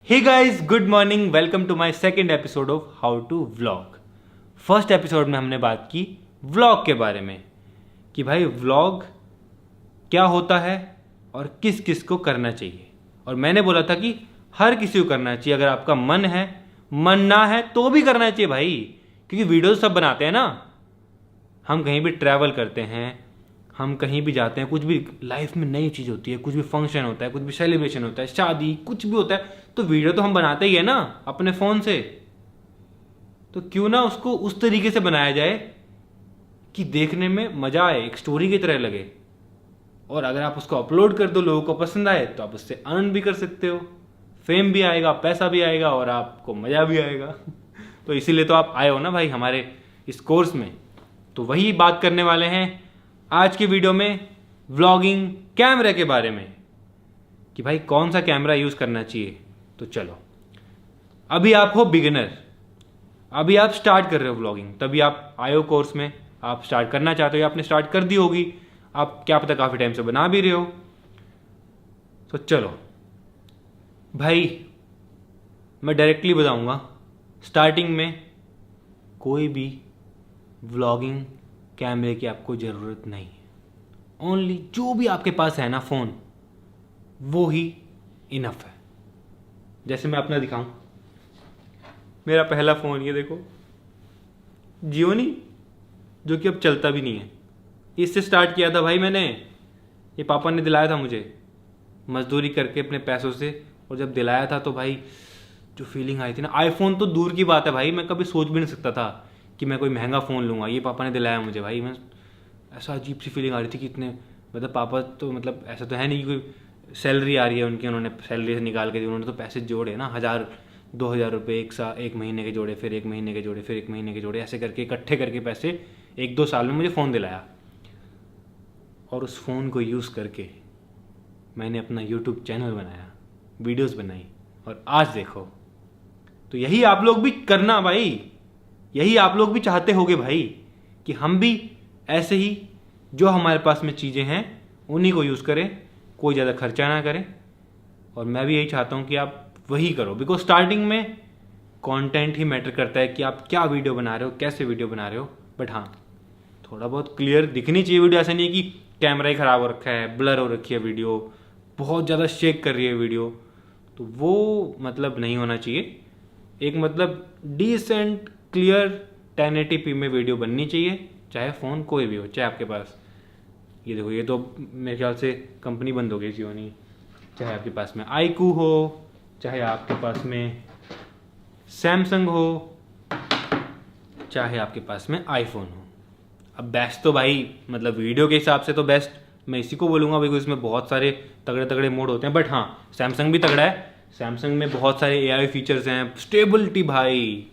Hey guys, good morning. Welcome to my second episode of how to vlog. First episode में हमने बात की vlog के बारे में कि भाई व्लॉग क्या होता है और किस किस को करना चाहिए। और मैंने बोला था कि हर किसी को करना चाहिए, अगर आपका मन है, मन ना है तो भी करना चाहिए भाई, क्योंकि वीडियोस सब बनाते हैं ना। हम कहीं भी ट्रैवल करते हैं, हम कहीं भी जाते हैं, कुछ भी लाइफ में नई चीज़ होती है, कुछ भी फंक्शन होता है, कुछ भी सेलिब्रेशन होता है, शादी, कुछ भी होता है, तो वीडियो तो हम बनाते ही है ना अपने फ़ोन से। तो क्यों ना उसको उस तरीके से बनाया जाए कि देखने में मज़ा आए, एक स्टोरी की तरह लगे। और अगर आप उसको अपलोड कर दो, लोगों को पसंद आए, तो आप उससे अर्न भी कर सकते हो, फेम भी आएगा, पैसा भी आएगा और आपको मज़ा भी आएगा। तो इसीलिए तो आप आए हो ना भाई हमारे इस कोर्स में। तो वही बात करने वाले हैं आज की वीडियो में, व्लॉगिंग कैमरे के बारे में, कि भाई कौन सा कैमरा यूज़ करना चाहिए। तो चलो, अभी आप हो बिगिनर, अभी आप स्टार्ट कर रहे हो व्लॉगिंग, तभी आप आए हो कोर्स में, आप स्टार्ट करना चाहते हो या आपने स्टार्ट कर दी होगी, आप क्या पता काफ़ी टाइम से बना भी रहे हो। तो चलो भाई, मैं डायरेक्टली बताऊंगा, स्टार्टिंग में कोई भी व्लॉगिंग कैमरे की आपको ज़रूरत नहीं है। ओनली जो भी आपके पास है ना फ़ोन, वो ही इनफ है। जैसे मैं अपना दिखाऊं, मेरा पहला फ़ोन ये देखो, जियो नहीं, जो कि अब चलता भी नहीं है। इससे स्टार्ट किया था भाई मैंने, ये पापा ने दिलाया था मुझे मजदूरी करके अपने पैसों से। और जब दिलाया था तो भाई जो फीलिंग आई थी ना, आईफोन तो दूर की बात है भाई, मैं कभी सोच भी नहीं सकता था कि मैं कोई महंगा फ़ोन लूँगा। ये पापा ने दिलाया मुझे भाई, मैं ऐसा अजीब सी फीलिंग आ रही थी कि इतने, मतलब पापा तो, मतलब ऐसा तो है नहीं कि कोई सैलरी आ रही है उनकी, उन्होंने सैलरी से निकाल के दी, उन्होंने तो पैसे जोड़े ना, 1,000-2,000 रुपये एक महीने के जोड़े, फिर एक महीने के जोड़े, फिर एक महीने के जोड़े, ऐसे करके इकट्ठे करके पैसे 1-2 साल में मुझे फ़ोन दिलाया। और उस फ़ोन को यूज़ करके मैंने अपना यूट्यूब चैनल बनाया, वीडियोस बनाई, और आज देखो। तो यही आप लोग भी करना भाई, यही आप लोग भी चाहते होगे भाई, कि हम भी ऐसे ही जो हमारे पास में चीज़ें हैं उन्हीं को यूज़ करें, कोई ज़्यादा खर्चा ना करें। और मैं भी यही चाहता हूँ कि आप वही करो, बिकॉज स्टार्टिंग में कंटेंट ही मैटर करता है कि आप क्या वीडियो बना रहे हो, कैसे वीडियो बना रहे हो। बट हाँ, थोड़ा बहुत क्लियर दिखनी चाहिए वीडियो, ऐसा नहीं है कि कैमरा ही ख़राब हो रखा है, ब्लर हो रखी है वीडियो, बहुत ज़्यादा शेक कर रही है वीडियो, तो वो मतलब नहीं होना चाहिए। एक मतलब डिसेंट क्लियर 1080p में वीडियो बननी चाहिए, चाहे फ़ोन कोई भी हो, चाहे आपके पास, ये देखो, ये तो मेरे ख्याल से कंपनी बंद हो गई जियो नहीं, चाहे आपके पास में आईकू हो, चाहे आपके पास में सैमसंग हो, चाहे आपके पास में आईफोन हो। अब बेस्ट तो भाई, मतलब वीडियो के हिसाब से तो बेस्ट मैं इसी को बोलूँगा, बिकॉज इसमें बहुत सारे तगड़े तगड़े मोड होते हैं। बट हाँ, सैमसंग भी तगड़ा है, सैमसंग में बहुत सारे एआई फीचर्स हैं, स्टेबिलिटी भाई,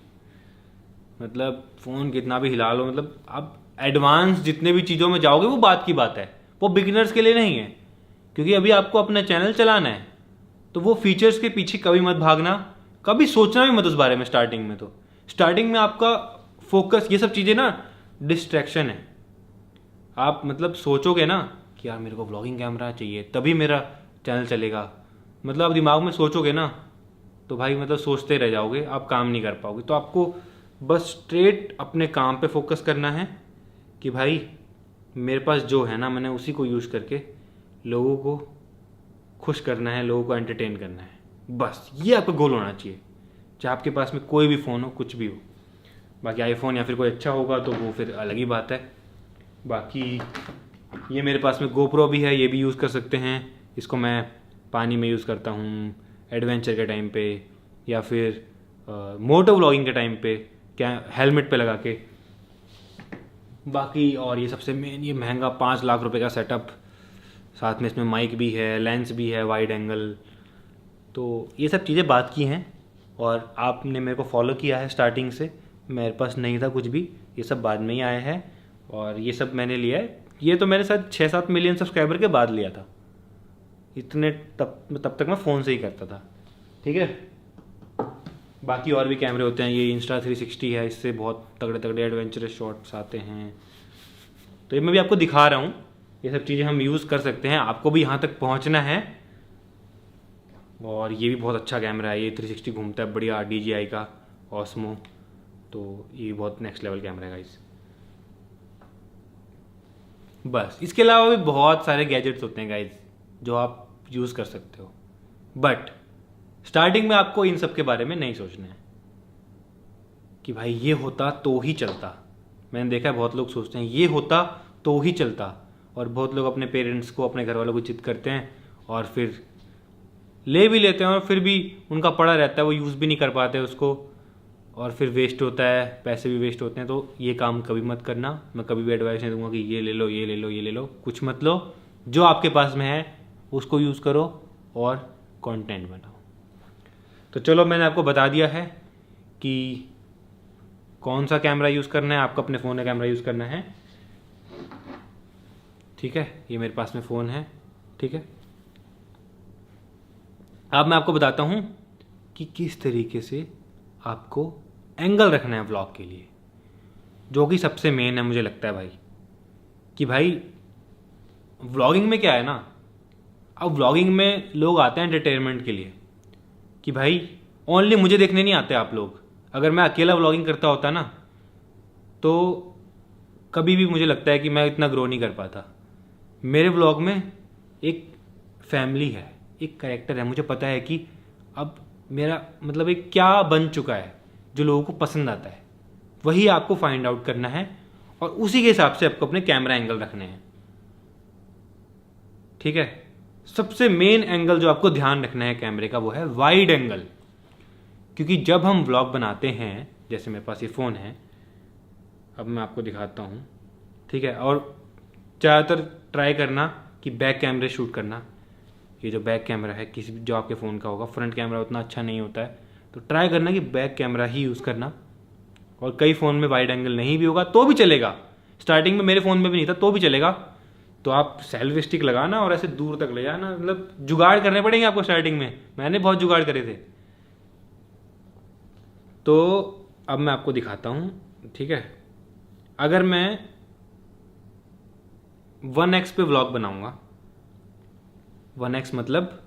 मतलब फ़ोन कितना भी हिला लो, मतलब आप एडवांस जितने भी चीज़ों में जाओगे वो बात की बात है, वो बिगिनर्स के लिए नहीं है, क्योंकि अभी आपको अपना चैनल चलाना है। तो वो फीचर्स के पीछे कभी मत भागना, कभी सोचना भी मत उस बारे में स्टार्टिंग में। तो स्टार्टिंग में आपका फोकस, ये सब चीज़ें ना डिस्ट्रैक्शन है। आप मतलब सोचोगे ना कि यार मेरे को व्लॉगिंग कैमरा चाहिए तभी मेरा चैनल चलेगा, मतलब आप दिमाग में सोचोगे ना, तो भाई मतलब सोचते रह जाओगे, आप काम नहीं कर पाओगे। तो आपको बस स्ट्रेट अपने काम पे फोकस करना है कि भाई मेरे पास जो है ना, मैंने उसी को यूज़ करके लोगों को खुश करना है, लोगों को एंटरटेन करना है, बस ये आपका गोल होना चाहिए। चाहे आपके पास में कोई भी फ़ोन हो, कुछ भी हो, बाकी आईफोन या फिर कोई अच्छा होगा तो वो फिर अलग ही बात है। बाकी ये मेरे पास में गोप्रो भी है, ये भी यूज़ कर सकते हैं। इसको मैं पानी में यूज़ करता हूँ, एडवेंचर के टाइम पे, या फिर मोटो व्लॉगिंग के टाइम पे, क्या हेलमेट पे लगा के। बाकी और ये सबसे मेन, ये महंगा 5 लाख रुपए का सेटअप, साथ में इसमें माइक भी है, लेंस भी है, वाइड एंगल। तो ये सब चीज़ें बात की हैं, और आपने मेरे को फॉलो किया है स्टार्टिंग से, मेरे पास नहीं था कुछ भी, ये सब बाद में ही आया है। और ये सब मैंने लिया है, ये तो मेरे साथ 6-7 मिलियन सब्सक्राइबर के बाद लिया था, इतने तब तक मैं फ़ोन से ही करता था, ठीक है। बाकी और भी कैमरे होते हैं, ये Insta360 है, इससे बहुत तगड़े तगड़े एडवेंचरस शॉट्स आते हैं। तो ये मैं भी आपको दिखा रहा हूँ, ये सब चीज़ें हम यूज़ कर सकते हैं। आपको भी यहाँ तक पहुँचना है, और ये भी बहुत अच्छा कैमरा है, ये 360 घूमता है बढ़िया, DJI का Osmo, तो ये बहुत नेक्स्ट लेवल कैमरा है गाइस। बस इसके अलावा भी बहुत सारे गैजेट्स होते हैं गाइस जो आप यूज़ कर सकते हो, बट स्टार्टिंग में आपको इन सब के बारे में नहीं सोचना है कि भाई ये होता तो ही चलता। मैंने देखा है बहुत लोग सोचते हैं ये होता तो ही चलता, और बहुत लोग अपने पेरेंट्स को, अपने घर वालों को जिद करते हैं और फिर ले भी लेते हैं और फिर भी उनका पड़ा रहता है, वो यूज़ भी नहीं कर पाते उसको, और फिर वेस्ट होता है, पैसे भी वेस्ट होते हैं। तो ये काम कभी मत करना। मैं कभी भी एडवाइस नहीं दूंगा कि ये ले लो, ये ले लो, ये ले लो, कुछ मत लो। जो आपके पास में है उसको यूज़ करो और कंटेंट बनाओ। तो चलो, मैंने आपको बता दिया है कि कौन सा कैमरा यूज़ करना है। आपको अपने फ़ोन का कैमरा यूज़ करना है, ठीक है। ये मेरे पास में फ़ोन है, ठीक है। अब मैं आपको बताता हूँ कि किस तरीके से आपको एंगल रखना है व्लॉग के लिए, जो कि सबसे मेन है मुझे लगता है भाई। कि भाई व्लॉगिंग में क्या है ना, अब व्लॉगिंग में लोग आते हैं एंटरटेनमेंट के लिए, कि भाई ओनली मुझे देखने नहीं आते आप लोग। अगर मैं अकेला व्लॉगिंग करता होता ना तो कभी भी मुझे लगता है कि मैं इतना ग्रो नहीं कर पाता। मेरे व्लॉग में एक फैमिली है, एक कैरेक्टर है, मुझे पता है कि अब मेरा मतलब एक क्या बन चुका है जो लोगों को पसंद आता है, वही आपको फाइंड आउट करना है और उसी के हिसाब से आपको अपने कैमरा एंगल रखने हैं, ठीक है। सबसे मेन एंगल जो आपको ध्यान रखना है कैमरे का वो है वाइड एंगल, क्योंकि जब हम व्लॉग बनाते हैं, जैसे मेरे पास ये फ़ोन है, अब मैं आपको दिखाता हूँ, ठीक है। और ज़्यादातर ट्राई करना कि बैक कैमरे शूट करना। ये जो बैक कैमरा है किसी जो आपके फ़ोन का होगा, फ्रंट कैमरा उतना अच्छा नहीं होता है, तो ट्राई करना कि बैक कैमरा ही यूज़ करना। और कई फ़ोन में वाइड एंगल नहीं भी होगा तो भी चलेगा। स्टार्टिंग में मेरे फ़ोन में भी नहीं था तो भी चलेगा, तो आप सेल्फी स्टिक लगाना और ऐसे दूर तक ले जाना। मतलब जुगाड़ करने पड़ेंगे आपको स्टार्टिंग में, मैंने बहुत जुगाड़ करे थे। तो अब मैं आपको दिखाता हूँ, ठीक है। अगर मैं 1x पे व्लॉग बनाऊंगा, 1x मतलब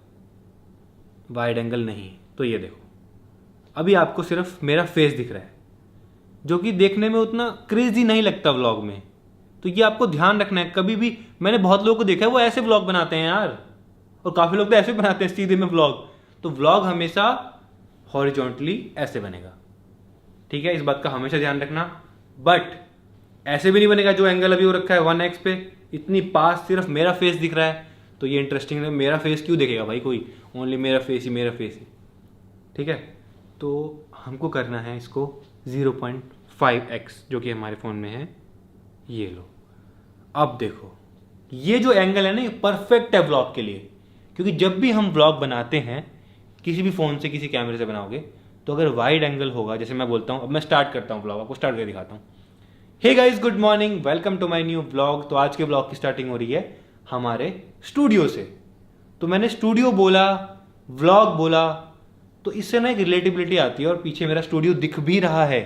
वाइड एंगल नहीं, तो ये देखो अभी आपको सिर्फ मेरा फेस दिख रहा है, जो कि देखने में उतना क्रेजी नहीं लगता व्लॉग में। तो ये आपको ध्यान रखना है। कभी भी मैंने बहुत लोगों को देखा है वो ऐसे व्लॉग बनाते हैं यार, और काफ़ी लोग तो ऐसे बनाते हैं सीधे में व्लॉग। तो व्लॉग हमेशा हॉरिजॉन्टली ऐसे बनेगा, ठीक है। इस बात का हमेशा ध्यान रखना। बट ऐसे भी नहीं बनेगा जो एंगल अभी वो रखा है 1x पे, इतनी पास सिर्फ मेरा फेस दिख रहा है, तो ये इंटरेस्टिंग है। मेरा फेस क्यों देखेगा भाई कोई, ओनली मेरा फेस ही, ठीक है। तो हमको करना है इसको 0.5x, जो कि हमारे फ़ोन में है, ये लो। अब देखो ये जो एंगल है ना, ये परफेक्ट है व्लॉग के लिए, क्योंकि जब भी हम व्लॉग बनाते हैं किसी भी फ़ोन से, किसी कैमरे से बनाओगे, तो अगर वाइड एंगल होगा, जैसे मैं बोलता हूँ, अब मैं स्टार्ट करता हूँ व्लॉग, आपको स्टार्ट करके दिखाता हूँ। Hey guys, good morning, welcome to my new vlog. तो आज के व्लॉग की स्टार्टिंग हो रही है हमारे स्टूडियो से। तो मैंने स्टूडियो बोला, व्लॉग बोला, तो इससे ना एक रिलेटिबिलिटी आती है, और पीछे मेरा स्टूडियो दिख भी रहा है।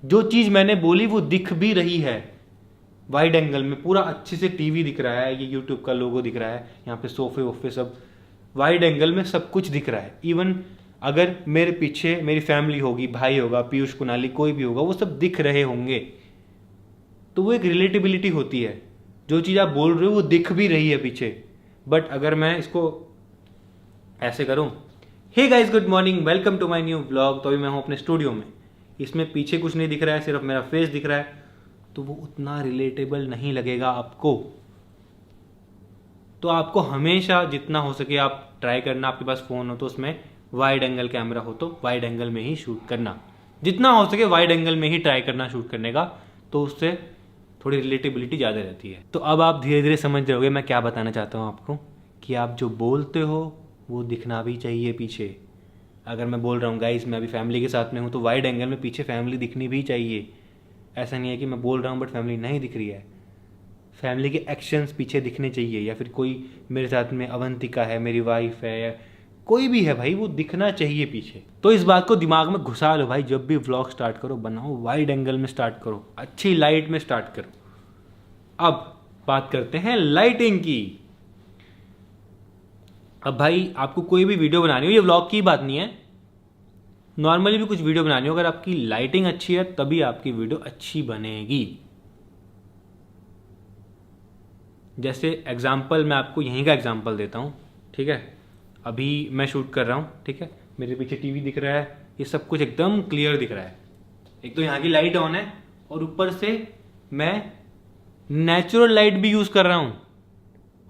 जो चीज़ मैंने बोली वो दिख भी रही है। वाइड एंगल में पूरा अच्छे से टीवी दिख रहा है, ये यूट्यूब का लोगो दिख रहा है, यहाँ पे सोफे वोफे सब वाइड एंगल में सब कुछ दिख रहा है। इवन अगर मेरे पीछे मेरी फैमिली होगी, भाई होगा, पीयूष, कुणाली, कोई भी होगा, वो सब दिख रहे होंगे। तो वो एक रिलेटिबिलिटी होती है, जो चीज़ आप बोल रहे हो वो दिख भी रही है पीछे। बट अगर मैं इसको ऐसे करूं, hey guys, good morning, welcome to my new vlog, तो अभी मैं हूं अपने स्टूडियो में, इसमें पीछे कुछ नहीं दिख रहा है, सिर्फ मेरा फेस दिख रहा है, तो वो उतना रिलेटेबल नहीं लगेगा आपको। तो आपको हमेशा जितना हो सके आप ट्राई करना, आपके पास फ़ोन हो तो उसमें वाइड एंगल कैमरा हो तो वाइड एंगल में ही शूट करना, जितना हो सके वाइड एंगल में ही ट्राई करना शूट करने का, तो उससे थोड़ी रिलेटेबिलिटी ज़्यादा रहती है। तो अब आप धीरे धीरे समझ जाओगे मैं क्या बताना चाहता हूँ आपको, कि आप जो बोलते हो वो दिखना भी चाहिए पीछे। अगर मैं बोल रहा हूँ गाइस मैं अभी फैमिली के साथ में हूँ, तो वाइड एंगल में पीछे फैमिली दिखनी भी चाहिए। ऐसा नहीं है कि मैं बोल रहा हूँ बट फैमिली नहीं दिख रही है। फैमिली के एक्शंस पीछे दिखने चाहिए, या फिर कोई मेरे साथ में अवंतिका है, मेरी वाइफ है, या कोई भी है भाई, वो दिखना चाहिए पीछे। तो इस बात को दिमाग में घुसा लो भाई, जब भी व्लॉग स्टार्ट करो बनाओ वाइड एंगल में स्टार्ट करो, अच्छी लाइट में स्टार्ट करो। अब बात करते हैं लाइटिंग की। अब भाई आपको कोई भी वीडियो बनानी हो, ये व्लॉग की बात नहीं है, नॉर्मली भी कुछ वीडियो बनानी हो, अगर आपकी लाइटिंग अच्छी है तभी आपकी वीडियो अच्छी बनेगी। जैसे एग्जाम्पल मैं आपको यहीं का एग्जाम्पल देता हूँ, ठीक है। अभी मैं शूट कर रहा हूँ, ठीक है, मेरे पीछे टीवी दिख रहा है, ये सब कुछ एकदम क्लियर दिख रहा है। एक तो यहाँ की लाइट ऑन है और ऊपर से मैं नेचुरल लाइट भी यूज़ कर रहा हूँ,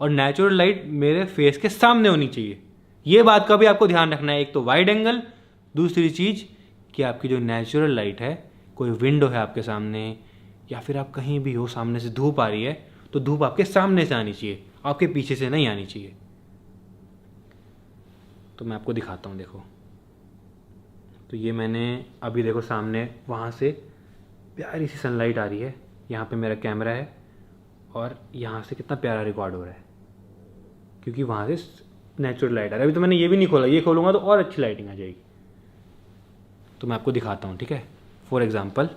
और नेचुरल लाइट मेरे फेस के सामने होनी चाहिए। ये बात का भी आपको ध्यान रखना है। एक तो वाइड एंगल, दूसरी चीज़ कि आपकी जो नेचुरल लाइट है, कोई विंडो है आपके सामने या फिर आप कहीं भी हो, सामने से धूप आ रही है तो धूप आपके सामने से आनी चाहिए, आपके पीछे से नहीं आनी चाहिए। तो मैं आपको दिखाता हूँ, देखो। तो ये मैंने अभी देखो सामने वहाँ से प्यारी सी सनलाइट आ रही है, यहाँ पे मेरा कैमरा है और यहाँ से कितना प्यारा रिकॉर्ड हो रहा है क्योंकि वहाँ से नेचुरल लाइट आ रहा है। अभी तो मैंने ये भी नहीं खोला, ये खोलूँगा तो और अच्छी लाइटिंग आ जाएगी। तो मैं आपको दिखाता हूँ, ठीक है। फॉर एग्ज़ाम्पल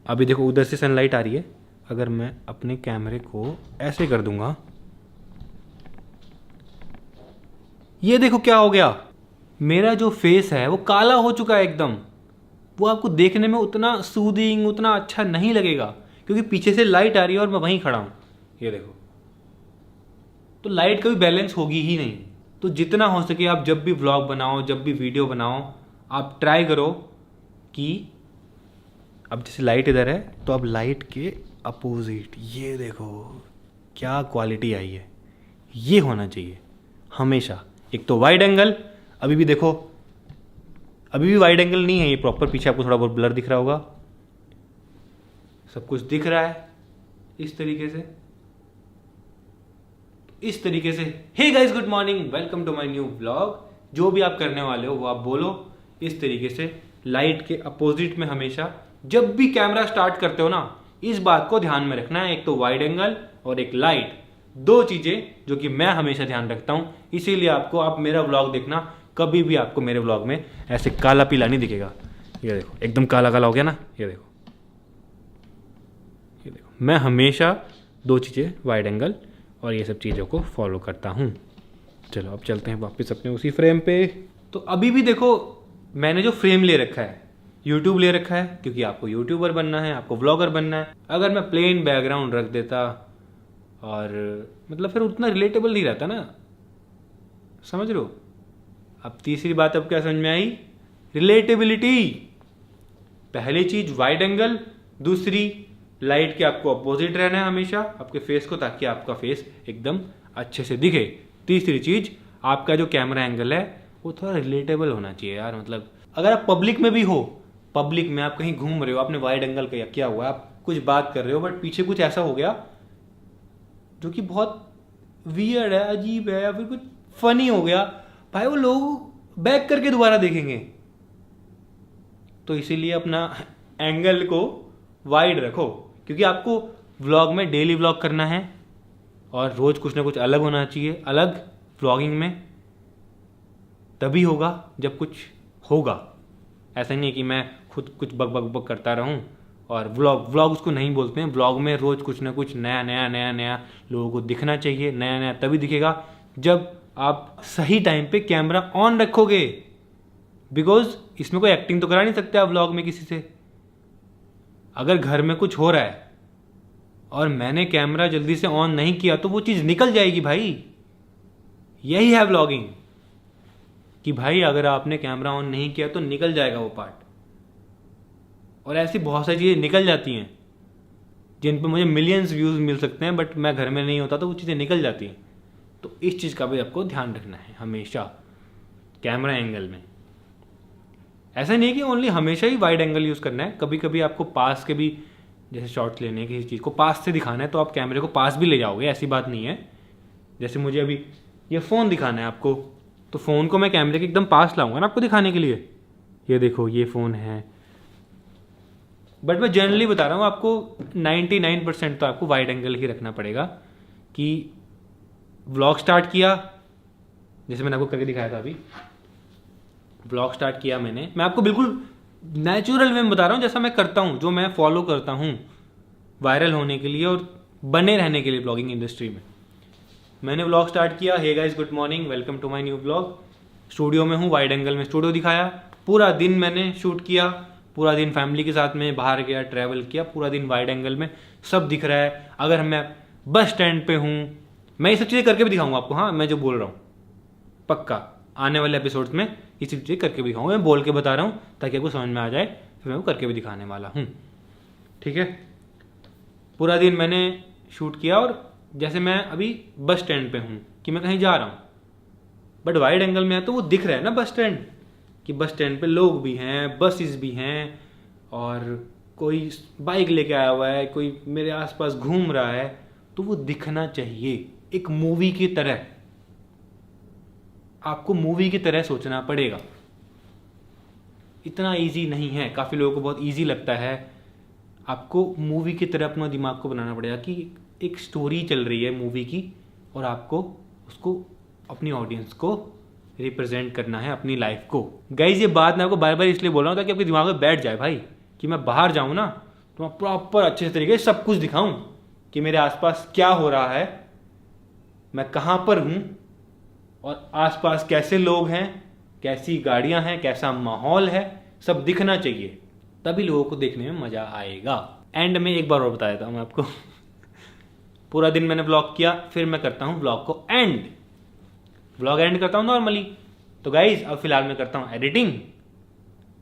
अभी देखो उधर से सनलाइट आ रही है, अगर मैं अपने कैमरे को ऐसे कर दूंगा, ये देखो क्या हो गया, मेरा जो फेस है वो काला हो चुका है एकदम। वो आपको देखने में उतना सूदिंग, उतना अच्छा नहीं लगेगा क्योंकि पीछे से लाइट आ रही है और मैं वहीं खड़ा हूँ, ये देखो। तो लाइट कभी बैलेंस होगी ही नहीं। तो जितना हो सके आप जब भी व्लॉग बनाओ, जब भी वीडियो बनाओ, आप ट्राई करो कि अब जैसे लाइट इधर है तो अब लाइट के अपोजिट, ये देखो क्या क्वालिटी आई है, ये होना चाहिए हमेशा। एक तो वाइड एंगल, अभी भी देखो, अभी भी वाइड एंगल नहीं है ये प्रॉपर, पीछे आपको थोड़ा बहुत ब्लर दिख रहा होगा, सब कुछ दिख रहा है इस तरीके से, इस तरीके से। Hey guys, good morning, welcome to my new vlog. जो भी आप करने वाले हो वो आप बोलो इस तरीके से, लाइट के अपोजिट में हमेशा। जब भी कैमरा स्टार्ट करते हो ना, इस बात को ध्यान में रखना है, एक तो वाइड एंगल और एक लाइट, दो चीजें जो कि मैं हमेशा ध्यान रखता हूं। इसीलिए आपको, आप मेरा व्लॉग देखना, कभी भी आपको मेरे व्लॉग में ऐसे काला पीला नहीं दिखेगा। ये देखो एकदम काला काला हो गया ना, ये देखो, ये देखो। मैं हमेशा दो चीजें, वाइड एंगल और ये सब चीज़ों को फॉलो करता हूँ। चलो अब चलते हैं वापस अपने उसी फ्रेम पे। तो अभी भी देखो मैंने जो फ्रेम ले रखा है, यूट्यूब ले रखा है क्योंकि आपको यूट्यूबर बनना है, आपको व्लॉगर बनना है। अगर मैं प्लेन बैकग्राउंड रख देता और मतलब फिर उतना रिलेटेबल नहीं रहता ना, समझ रहे हो। अब तीसरी बात अब क्या समझ में आई, रिलेटेबिलिटी। पहली चीज वाइड एंगल, दूसरी लाइट के आपको अपोजिट रहना है हमेशा आपके फेस को, ताकि आपका फेस एकदम अच्छे से दिखे। तीसरी चीज, आपका जो कैमरा एंगल है वो थोड़ा रिलेटेबल होना चाहिए यार। मतलब अगर आप पब्लिक में भी हो, पब्लिक में आप कहीं घूम रहे हो, आपने वाइड एंगल किया हुआ, आप कुछ बात कर रहे हो बट पीछे कुछ ऐसा हो गया जो कि बहुत वियर्ड है, अजीब है, या फिर कुछ फनी हो गया, भाई वो लोग बैक करके दोबारा देखेंगे। तो इसीलिए अपना एंगल को वाइड रखो, क्योंकि आपको व्लॉग में डेली व्लॉग करना है और रोज कुछ ना कुछ अलग होना चाहिए। अलग व्लॉगिंग में तभी होगा जब कुछ होगा। ऐसा नहीं है कि मैं खुद कुछ बक बक बक करता रहूं और व्लॉग उसको नहीं बोलते हैं। व्लॉग में रोज कुछ ना कुछ नया नया नया नया लोगों को दिखना चाहिए। नया नया तभी दिखेगा जब आप सही टाइम पे कैमरा ऑन रखोगे, बिकॉज इसमें कोई एक्टिंग तो करा नहीं सकते आप व्लॉग में किसी से। अगर घर में कुछ हो रहा है और मैंने कैमरा जल्दी से ऑन नहीं किया तो वो चीज़ निकल जाएगी भाई। यही है व्लॉगिंग कि भाई अगर आपने कैमरा ऑन नहीं किया तो निकल जाएगा वो पार्ट। और ऐसी बहुत सारी चीज़ें निकल जाती हैं जिन पर मुझे मिलियंस व्यूज़ मिल सकते हैं, बट मैं घर में नहीं होता तो वो चीज़ें निकल जाती हैं। तो इस चीज़ का भी आपको ध्यान रखना है हमेशा कैमरा एंगल में। ऐसा नहीं है कि ओनली हमेशा ही वाइड एंगल यूज़ करना है। कभी कभी आपको पास के भी, जैसे शॉट्स लेने हैं, किसी चीज़ को पास से दिखाना है तो आप कैमरे को पास भी ले जाओगे, ऐसी बात नहीं है। जैसे मुझे अभी ये फ़ोन दिखाना है आपको, तो फ़ोन को मैं कैमरे के एकदम पास लाऊंगा ना आपको दिखाने के लिए। ये देखो ये फ़ोन है, बट मैं जनरली बता रहा हूँ आपको 99% तो आपको वाइड एंगल ही रखना पड़ेगा। कि व्लॉग स्टार्ट किया, जैसे मैंने आपको करके दिखाया था, अभी व्लॉग स्टार्ट किया मैंने, मैं आपको बिल्कुल नेचुरल वे में बता रहा हूँ जैसा मैं करता हूँ, जो मैं फॉलो करता हूँ वायरल होने के लिए और बने रहने के लिए ब्लॉगिंग इंडस्ट्री में। मैंने व्लॉग स्टार्ट किया। Hey guys, good morning, welcome to my new vlog. Studio में हूँ, वाइड एंगल में स्टूडियो दिखाया। पूरा दिन मैंने शूट किया, पूरा दिन फैमिली के साथ में बाहर गया, ट्रैवल किया, पूरा दिन वाइड एंगल में सब दिख रहा है। अगर मैं बस स्टैंड पे हूँ, मैं ये सब चीज़ें करके भी दिखाऊंगा आपको। हाँ, मैं जो बोल रहा हूँ पक्का आने वाले एपिसोड्स में ये सब चीज़ें करके भी दिखाऊंगा। मैं बोल के बता रहा हूँ ताकि आपको समझ में आ जाए, फिर मैं वो करके भी दिखाने वाला हूँ। ठीक है, पूरा दिन मैंने शूट किया और जैसे मैं अभी बस स्टैंड पे हूँ कि मैं कहीं जा रहा हूँ, बट वाइड एंगल में है तो वो दिख रहा है ना बस स्टैंड, कि बस स्टैंड पे लोग भी हैं, बसेस भी हैं, और कोई बाइक लेके आया हुआ है, कोई मेरे आसपास घूम रहा है, तो वो दिखना चाहिए एक मूवी की तरह। आपको मूवी की तरह सोचना पड़ेगा। इतना इजी नहीं है, काफ़ी लोगों को बहुत इजी लगता है। आपको मूवी की तरह अपना दिमाग को बनाना पड़ेगा कि एक स्टोरी चल रही है मूवी की, और आपको उसको अपनी ऑडियंस को रिप्रेजेंट करना है, अपनी लाइफ को। गाइज, ये बात मैं आपको बार बार इसलिए बोल रहा हूँ ताकि आपके दिमाग में बैठ जाए भाई, कि मैं बाहर जाऊँ ना तो मैं प्रॉपर अच्छे तरीके से सब कुछ दिखाऊं कि मेरे आसपास क्या हो रहा है, मैं कहाँ पर हूँ, और आसपास कैसे लोग हैं, कैसी गाड़ियाँ हैं, कैसा माहौल है, सब दिखना चाहिए। तभी लोगों को देखने में मज़ा आएगा। एंड में एक बार और बता देता हूँ मैं आपको पूरा दिन मैंने व्लॉग किया, फिर मैं करता हूँ व्लॉग को एंड। व्लॉग एंड करता हूँ नॉर्मली। तो गाइज, अब फिलहाल मैं करता हूँ एडिटिंग,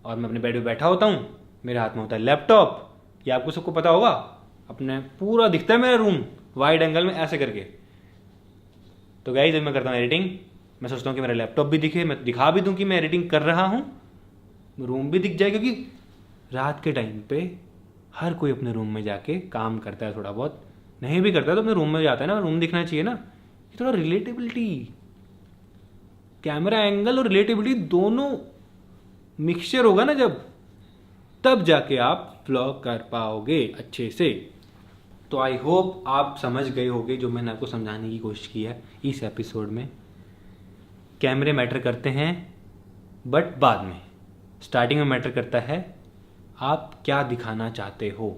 और मैं अपने बेड पे बैठा होता हूँ, मेरे हाथ में होता है लैपटॉप। ये आपको सबको पता होगा, अपने पूरा दिखता है मेरा रूम वाइड एंगल में ऐसे करके। तो गाइज, जब मैं करता हूँ एडिटिंग, मैं सोचता हूँ कि मेरा लैपटॉप भी दिखे, मैं दिखा भी दूँ कि मैं एडिटिंग कर रहा हूँ, रूम भी दिख जाए, क्योंकि रात के टाइम पे हर कोई अपने रूम में जाके काम करता है। थोड़ा बहुत नहीं भी करता है तो अपने रूम में जाता है ना, रूम दिखना चाहिए ना। ये थोड़ा रिलेटेबिलिटी, कैमरा एंगल और रिलेटेबिलिटी दोनों मिक्सचर होगा ना जब, तब जाके आप व्लॉग कर पाओगे अच्छे से। तो आई होप आप समझ गए होगे जो मैंने आपको समझाने की कोशिश की है इस एपिसोड में। कैमरे मैटर करते हैं, बट बाद में। स्टार्टिंग में मैटर करता है आप क्या दिखाना चाहते हो,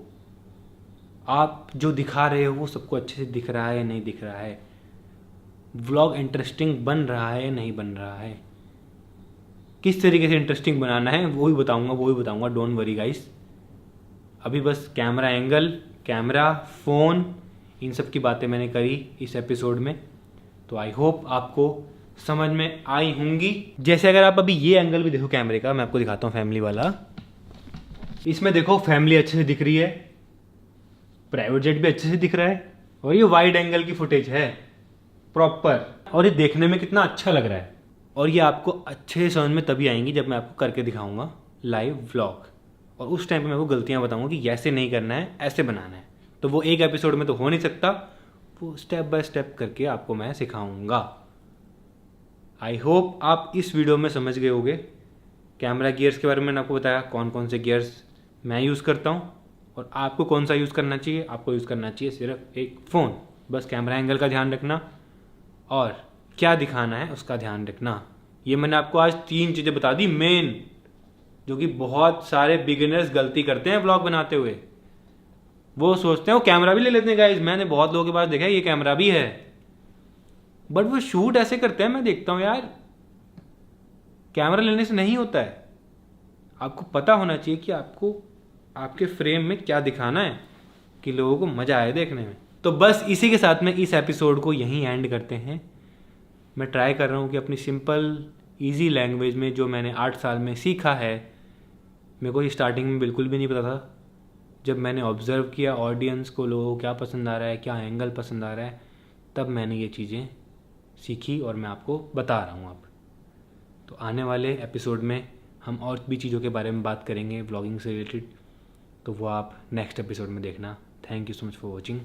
आप जो दिखा रहे हो वो सबको अच्छे से दिख रहा है या नहीं दिख रहा है, व्लॉग इंटरेस्टिंग बन रहा है या नहीं बन रहा है, किस तरीके से इंटरेस्टिंग बनाना है वो भी बताऊंगा। डोंट वरी गाइस, अभी बस कैमरा एंगल, कैमरा, फ़ोन, इन सब की बातें मैंने करी इस एपिसोड में। तो आई होप आपको समझ में आई होंगी। जैसे अगर आप अभी ये एंगल भी देखो कैमरे का, मैं आपको दिखाता हूँ फैमिली वाला। इसमें देखो फैमिली अच्छे से दिख रही है, प्राइवेट जेट भी अच्छे से दिख रहा है, और ये वाइड एंगल की फुटेज है प्रॉपर, और ये देखने में कितना अच्छा लग रहा है। और ये आपको अच्छे से समझ में तभी आएंगी जब मैं आपको करके दिखाऊंगा लाइव व्लॉग, और उस टाइम पे मैं आपको गलतियां बताऊंगा कि ऐसे नहीं करना है, ऐसे बनाना है। तो वो एक एपिसोड में तो हो नहीं सकता, वो स्टेप बाय स्टेप करके आपको मैं सिखाऊंगा। आई होप आप इस वीडियो में समझ गए होगे। कैमरा गियर्स के बारे में मैंने आपको बताया, कौन कौन से गियर्स मैं यूज़ करता हूँ, और आपको कौन सा यूज़ करना चाहिए। आपको यूज़ करना चाहिए सिर्फ एक फ़ोन, बस कैमरा एंगल का ध्यान रखना और क्या दिखाना है उसका ध्यान रखना। ये मैंने आपको आज 3 चीज़ें बता दी मेन, जो कि बहुत सारे बिगिनर्स गलती करते हैं व्लॉग बनाते हुए। वो सोचते हैं वो कैमरा भी ले लेते हैं गाइस, मैंने बहुत लोगों के पास देखा है ये कैमरा भी है, बट वो शूट ऐसे करते हैं, मैं देखता हूँ यार कैमरा लेने से नहीं होता है। आपको पता होना चाहिए कि आपको आपके फ्रेम में क्या दिखाना है कि लोगों को मज़ा आए देखने में। तो बस इसी के साथ में इस एपिसोड को यहीं एंड करते हैं। मैं ट्राई कर रहा हूँ कि अपनी सिंपल इजी लैंग्वेज में जो मैंने 8 साल में सीखा है, मेरे को स्टार्टिंग में बिल्कुल भी नहीं पता था। जब मैंने ऑब्ज़र्व किया ऑडियंस को, लोगों को क्या पसंद आ रहा है, क्या एंगल पसंद आ रहा है, तब मैंने ये चीज़ें सीखी और मैं आपको बता रहा हूँ अब। तो आने वाले एपिसोड में हम और भी चीज़ों के बारे में बात करेंगे व्लॉगिंग से रिलेटेड, तो वो आप नेक्स्ट एपिसोड में देखना। Thank you so much for watching.